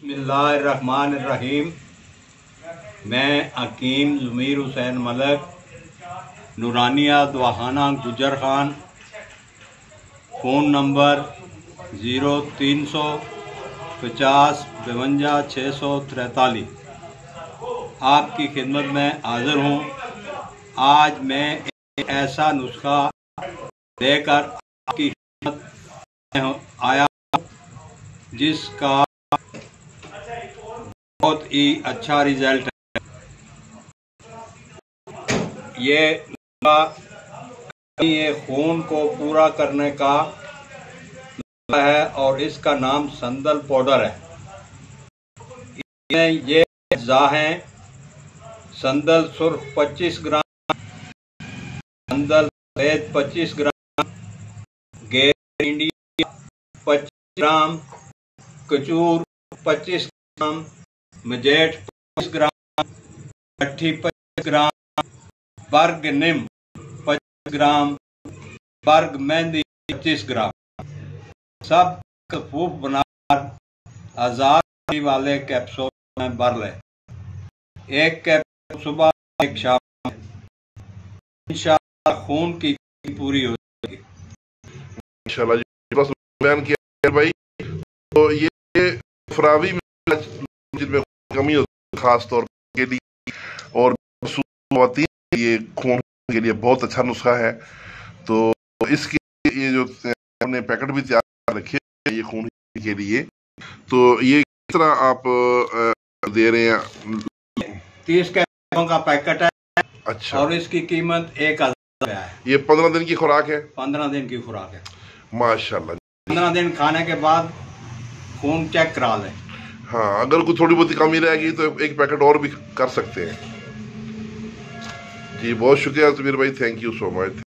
बिस्मिल्लाहिर्रहमानिर्रहीम। मैं हकीम ज़मीर हुसैन मलक, नूरानिया दवाखाना गुजर खान, फ़ोन नंबर 0350 52 643 आपकी खिदमत में हाज़िर हूँ। आज मैं एक ऐसा नुस्खा लेकर आपकी खिदमत में आया जिसका बहुत ही अच्छा रिजल्ट है। ये खून को पूरा करने का है और इसका नाम संदल पाउडर है। इसमें ये अज्जा हैं: संदल सुर्ख 25 ग्राम, संदल सफेद 25 ग्राम, गेर इंडिया 25 ग्राम, कचूर 25 ग्राम, मजेट 25 ग्राम, मट्ठी 25 ग्राम, बर्ग निम 25 ग्राम, बर्ग मेहंदी 25 ग्राम। सब कपूफ बनाकर 1000 वाले कैप्सूल में भर लें। एक कैप्सूल सुबह, एक शाम में। इंशाअल्लाह खून की पूरी हो जाएगी। इंशाअल्लाह जी, बस बयान किया भाई। तो ये फरावी में जिनमें कमी होती है खास तौर के लिए, और ये खून के लिए बहुत अच्छा नुस्खा है। तो इसके ये जो हमने पैकेट भी तैयार रखे ये खून के लिए, तो ये किस तरह आप दे रहे हैं? 30 कैप्सूलों का पैकेट है। अच्छा। और इसकी कीमत 1000 है। ये 15 दिन की खुराक है? 15 दिन की खुराक है। माशाल्लाह। 15 दिन खाने के बाद खून चेक करा लें। हाँ, अगर कोई थोड़ी बहुत कमी रहेगी तो एक पैकेट और भी कर सकते हैं। जी बहुत शुक्रिया ज़मीर भाई, थैंक यू सो मच।